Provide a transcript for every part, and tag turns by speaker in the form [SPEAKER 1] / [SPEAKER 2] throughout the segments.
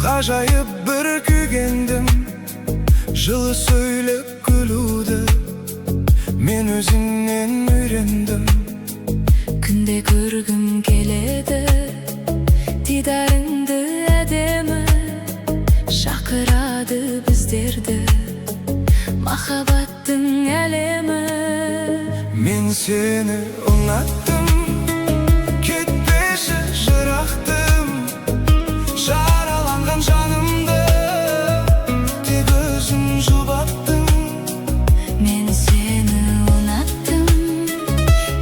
[SPEAKER 1] Gajayip bir kүйгендім, жылы сөйлеп күлуді мен өзіңнен үйрендім.
[SPEAKER 2] Күнде көргім келеді дидарыңды әдемі, шақырады біздерді махаббаттың әлемі.
[SPEAKER 1] Мен сені ұнаттым, кетпеші жырақтым, жараланған жанымды тек өзің жұбаттың.
[SPEAKER 2] Мен сені ұнаттым,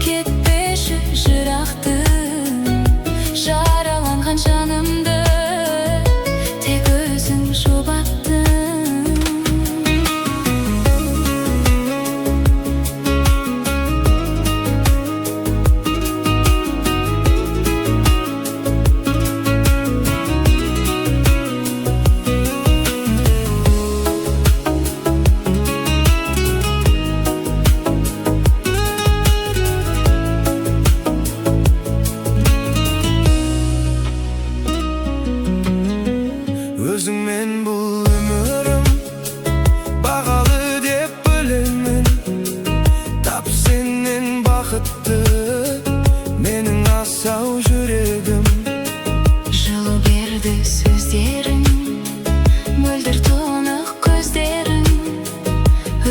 [SPEAKER 2] кетпеші жырақтым, жараланған жанымды тек өзің жұбаттың.
[SPEAKER 1] Өзіңмен бұл өмірім бағалы деп білемін. Тап сенен бақытты менің асау жүрегім.
[SPEAKER 2] Жылу берді сөздерің, мөлдір тұнық көздерің,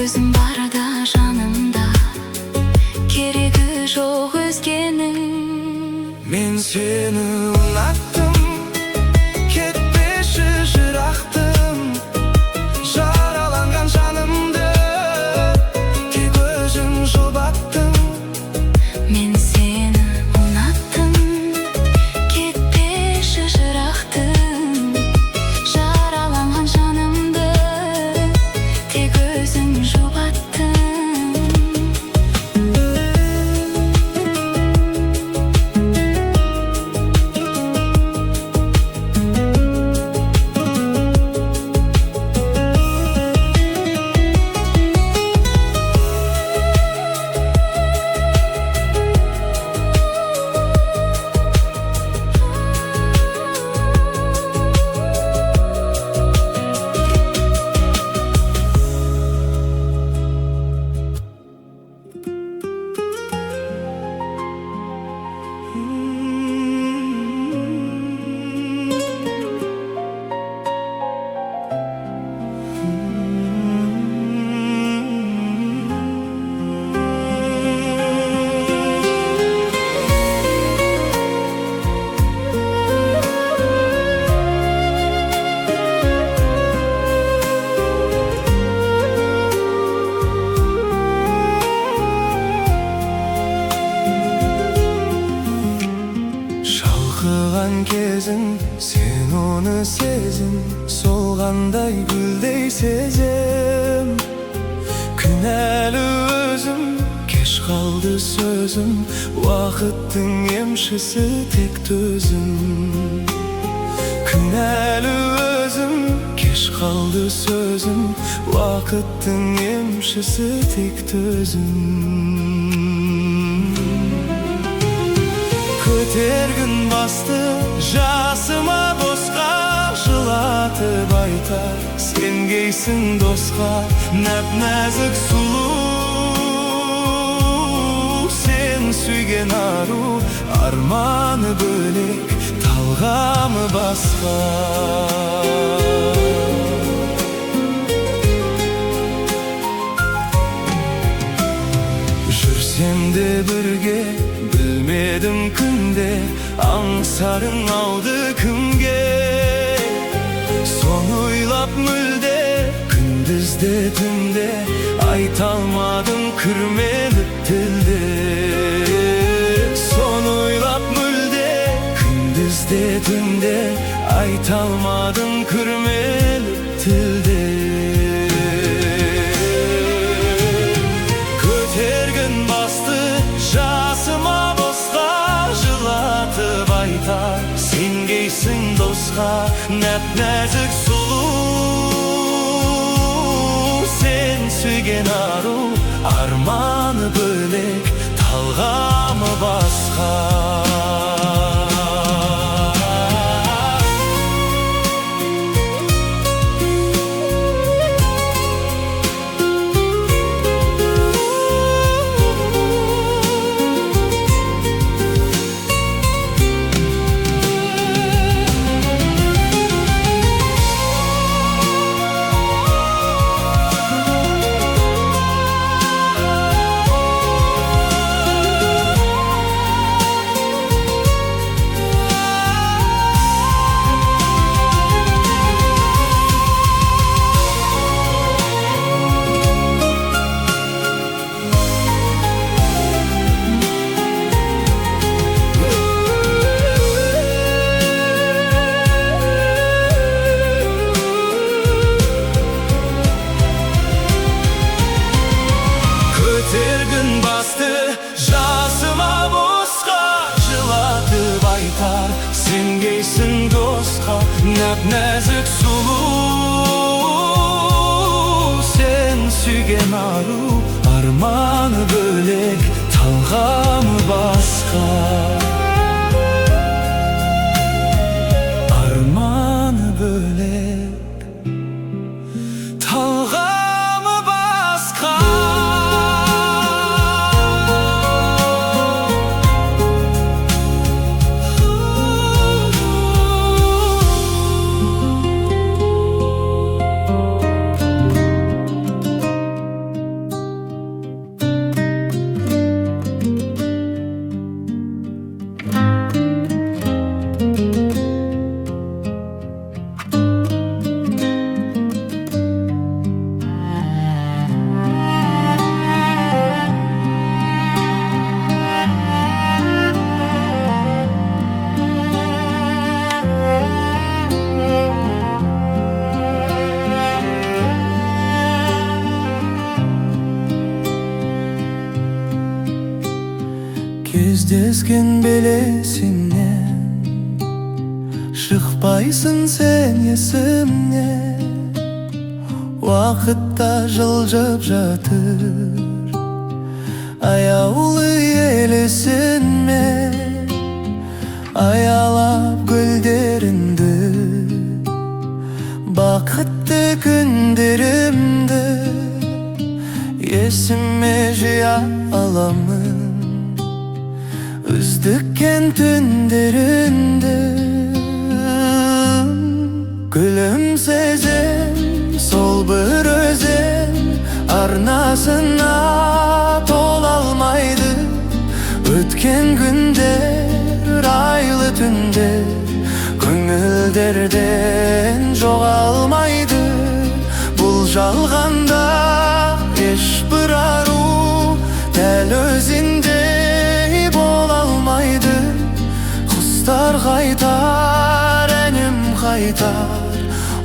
[SPEAKER 2] өзің барда жанымда, керегі жоқ өзгенің.
[SPEAKER 1] Мен сені ұнаттым, кетпеші жырақтым, жараланған жанымды тек өзің жұбаттың.
[SPEAKER 2] Мен сені ұнаттым, кетпеші жырақтым, жараланған жанымды тек өзің жұбаттың.
[SPEAKER 1] Шалқыған кезің, сен оны сезім, солғандай гүлдей сезем. Күнәлі өзім, кеш қалды сөзім, уақыттың емшісі тек төзім. Күнәлі өзім, кеш қалды сөзім, уақыттың емшісі тек төзім. Көтергін басты жасыма босқа, жылатып айтар сенгейсің досқа. Нәп-нәзік сұлу, сен сүйген ару, арманы бөлек, талғамы басқа. Жүрсем де бірге, білмедім күнде, аңсарың ауды кімге. Соны ойлап мүлде, күндізде түнде, айта алмадым күрмеліп тілде. Соны ойлап мүлде, күндізде түнде, айта алмадым күрмеліп тілде. Көтергін басты жасыма босқа, жылатып айтар сенгейсің досқа. Нәп-нәзік сұлу, сен сүйген ару, арманы бөлек, талғамы басқа. Nöp-nözik sulu sen sügen aru, armanı bölek, talgamı baska. Armanı bölek, talgamı baska. Кездескен белесіңнен шықпайсың сен есімнен. Уақытта жылжып жатыр аяулы елесіңмен. Аялап гүлдеріңді, бақытты күндерімді есіме жия аламын. Üzdükken tünderinde gülümsezem, sol bir özen arnasına tolalmaydı. Ötken günler, aylı tünler köngülderden joğalmaydı. Bul жалғанда eş bir aru däl özünde Kuşlar kaytar, enim kaytar,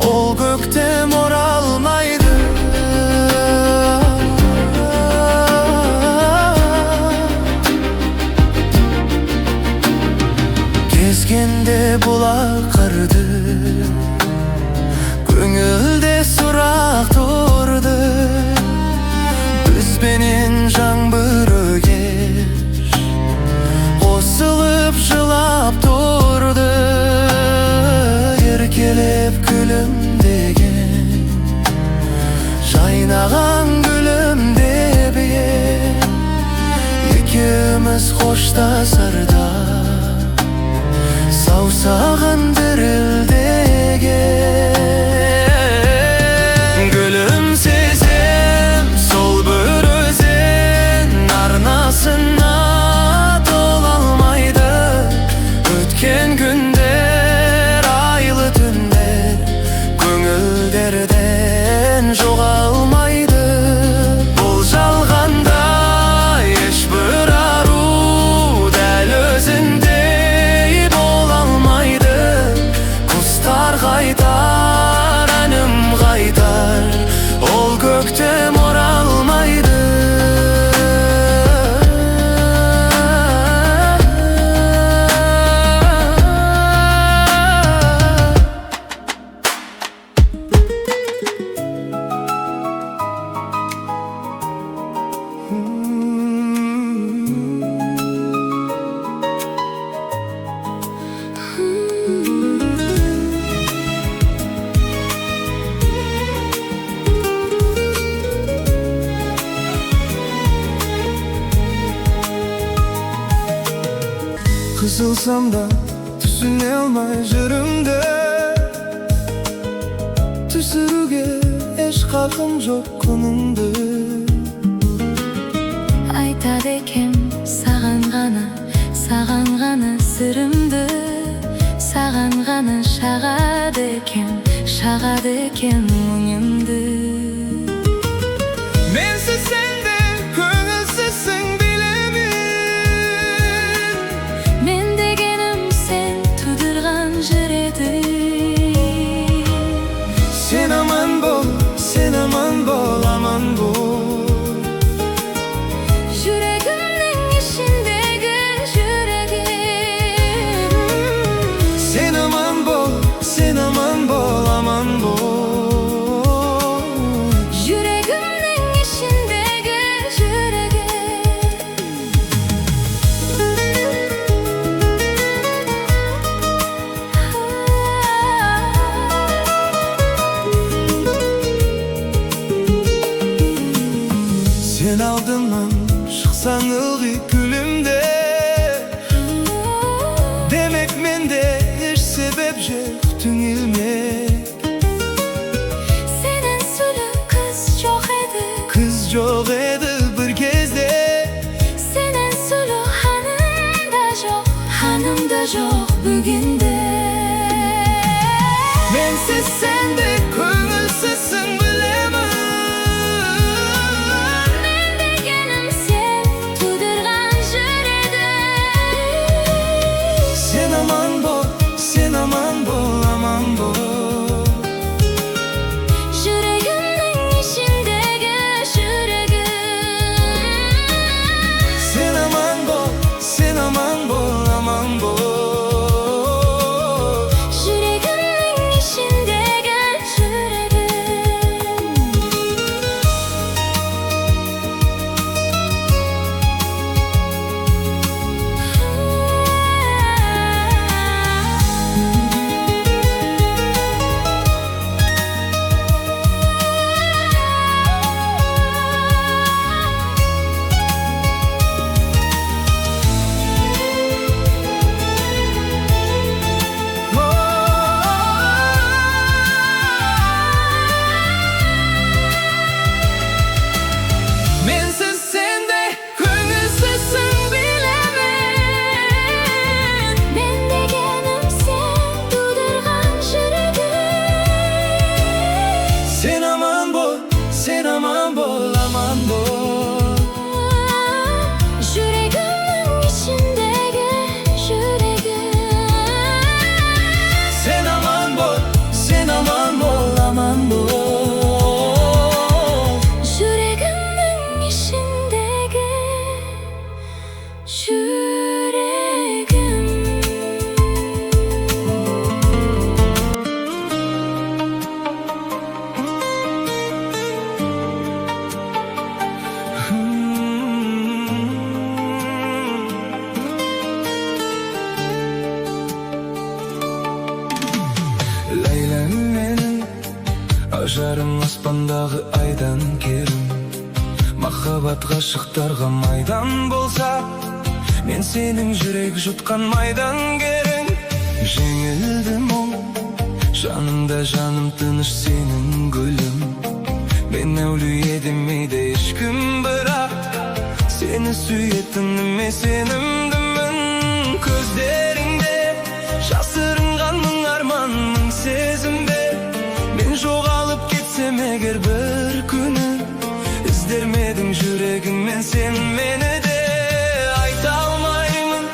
[SPEAKER 1] ol gökte moralmaydı. Gezgende bulak kardı, köngülde surak turdu. Üzbenin жаңбыр öger, қосылып жылап тұрды. Еркелеп күлімдеген, жайнаған гүлімде бие. Екеуміз қоштасарда саусағын дірілдеген. Gülümsezem, sol bir özen arnasına tolalmaydı. Ötken günler, aylı tünler köngülderden joğalmaydı. Bul жалғанда eş bir aru däl özündey bolalmaydı. Kuşlar kaytar, enim kaytar, ol gökte moralmaydı. Kısılsam da түсіне алмай жүрімді, түсіруге еш қақым жоқ күніңді.
[SPEAKER 2] Айтады екем саған ғана сырымды. Саған ғана шағады екем мұңымды.
[SPEAKER 1] Менсіз сенде көңілсізсің білемін.
[SPEAKER 2] Мен дегенім сен тудырған жыр еді.
[SPEAKER 1] Sen aman bol, sen aman bol, aman bol.
[SPEAKER 2] Yüreğimnin içindeki yüreğim.
[SPEAKER 1] Sen aman bol, sen aman Mensiz sendek көңілсізсің білемін.
[SPEAKER 2] Мен дегенім сен тудырған жүрегім.
[SPEAKER 1] Sen aman бол, sen aman бол, aman бол.
[SPEAKER 2] Жүрегімнің ішіндегі жүрегім.
[SPEAKER 1] Sen aman бол, sen aman бол, aman бол.
[SPEAKER 2] Жүрегімнің ішіндегі
[SPEAKER 1] Mensiz sendek көңілсізсің білемін.
[SPEAKER 2] Мен дегенім сен тудырған жүрегім.
[SPEAKER 1] Sen aman бол, sen aman бол, aman бол.
[SPEAKER 2] Жүрегімнің ішіндегі жүрегім.
[SPEAKER 1] Sen aman бол, sen aman бол, aman бол.
[SPEAKER 2] Жүрегімнің ішіндегі
[SPEAKER 1] Ләйләм менің, ажарым аспандағы айдан керім. Махаббат ғашықтарға майдан болса, мен сенің жүрек жұтқан майдан керің. Жеңілді мұң, жанымда жаным тыныш сенің гүлім. Мен әулие демейді ешкім, бірақ сені сүйетініме сенімдімін. Көздеріңде жасырынған мың арман, мың сезімде. Мен жоғалып кетсем егер бір күні, іздермедің жүрегіңмен сен мені де. Айта алмаймын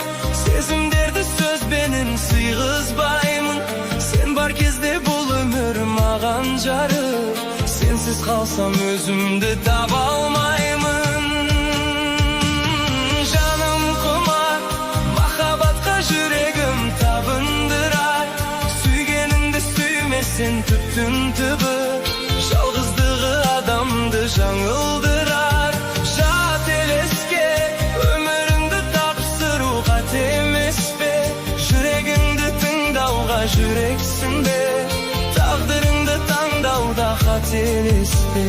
[SPEAKER 1] сезімдерді сөзбенен сыйғызбаймын. Сен бар кезде бұл өмір маған жарық. Сенсіз қалсам өзімді таба алмаймын. Жаным құмар махаббатқа, жүрегім табындырар. Сүйгеніңді сүймесең түптің түбі, жалғыздығы адамды жаңылдырар. Жат елеске өміріңді тапсыру қате емес пе? Жүрегіңді тыңдауға жүрексің бе? Тағдырыңды таңдауда қателеспе.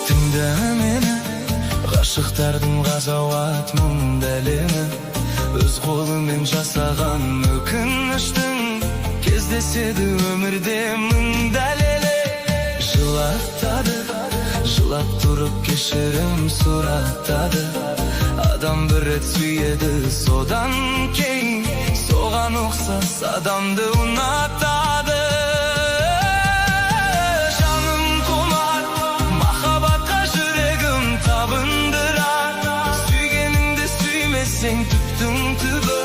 [SPEAKER 1] Тыңда мені, ғашықтардың ғазауат мұң дәлемі. Өз қолымен жасаған өкініштің кездеседі өмірде мың дәлелі. Жылатады, жылап тұрып кешірім сұраттады. Адам бір рет сүйеді, содан кейін соған ұқсас адамды ұнатады. Жаным құмар махаббатқа, жүрегім табындырар. Сүйгеніңді сүймесең түптің түбі,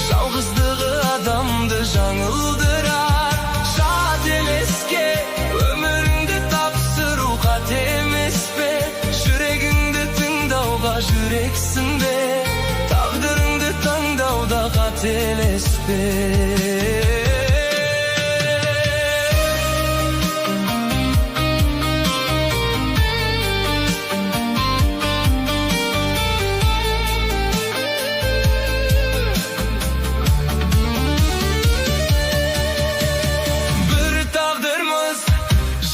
[SPEAKER 1] жалғыздығы адамды жаңылдырар. Жат елеске өміріңді тапсыру қате емес пе? Жүрегіңді тыңдауға жүрексің бе? Тағдырыңды таңдауда қателеспе.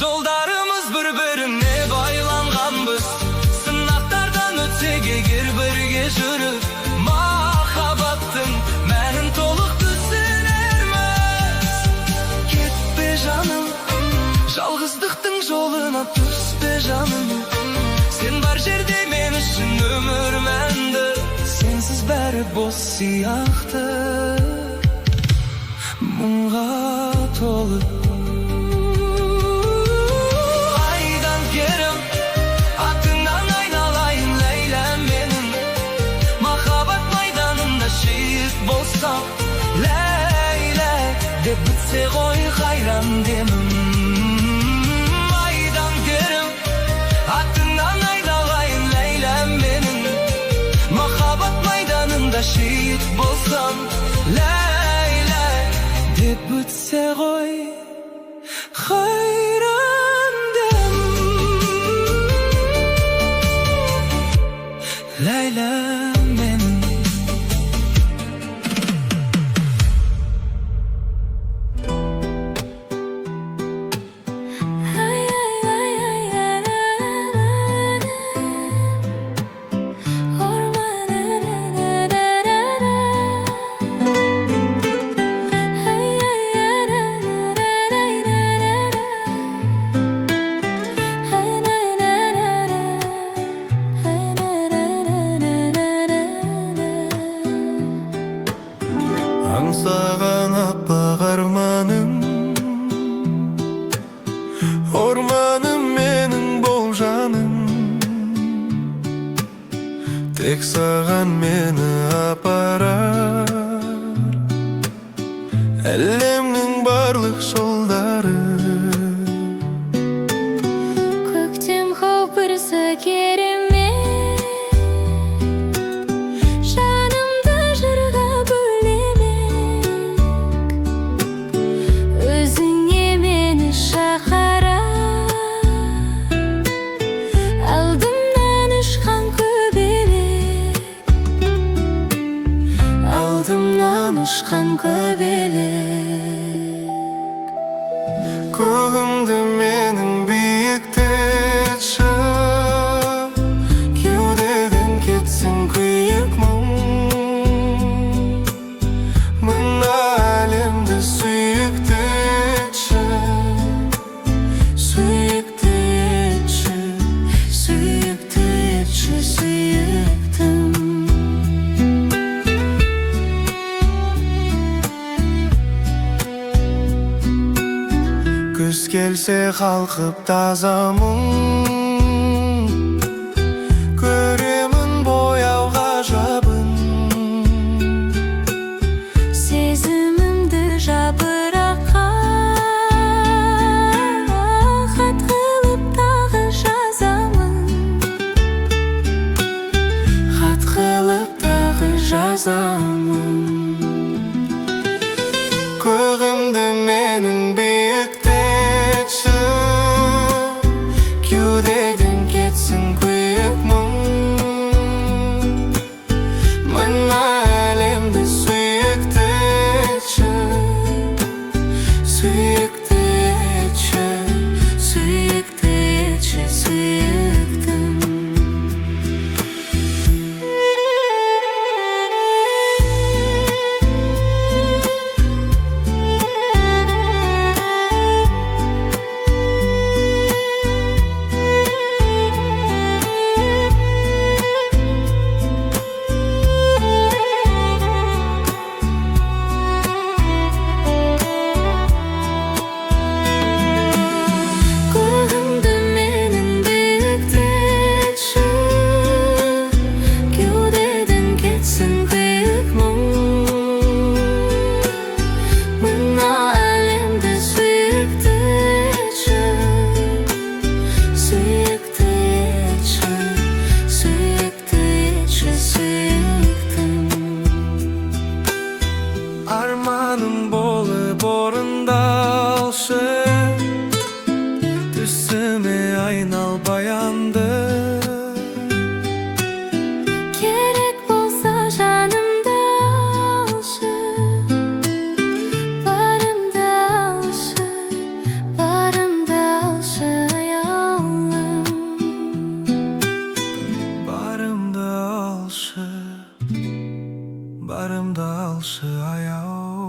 [SPEAKER 1] Жолдарымыз бір-біріне байланғанбыз. Сынақтардан өтсек егер бірге жүріп, махаббаттың мәнін толық түсінерміз. siyahtır, munga tolu. Aydan kerim atından aynalayın Leylem benim. Mahabat meydanında şehit bolsam Leylek deb bitse koy hayran demim. Aydan kerim atından aynalayın Leylem benim. Mahabat meydanında şehit bolsam Leylek deb bitse koy hayran demim. Leylem benim. Аңсаған аппақ арманым, орманым менің бол жаным. Тек саған мені апарар әлемнің барлық жолдары.
[SPEAKER 2] Көктем көпірсі керемет, жанымды жырға бөлемек. Өзіңе мені шақырар, алдымнан ұшқан көбелек, алдымнан ұшқан көбелек.
[SPEAKER 1] Көгімді менің биіктетші, кеудеден кетсін күйік мұң. Мына әлемді сүйікті етші, сүйікті етші, сүйікті етші, сүйіктім. Күз келсе қалқып таза мұң, көремін бояу ғажабын.
[SPEAKER 2] Сезімімді жапыраққа хат қылып тағы жазамын,
[SPEAKER 1] Хат қылып тағы жазамын. Көгімді менің биіктетші, кеудеден кетсін күйік мұң. Мына әлемді сүйікті етші, сүйікті етші, сүйікті етші, сүйіктім.
[SPEAKER 2] көгімді менің биіктетші, кеудеден кетсін күйік мұң. Мына әлемді сүйікті етші, сүйікті етші, сүйікті етші, сүйіктім.
[SPEAKER 1] Арманым болып орындалшы, түсіме айнал баянды.
[SPEAKER 2] Керек болса жанымды алшы, барымды алшы, барымды алшы аяулым.
[SPEAKER 1] Барымды алшы, барымды алшы аяулым.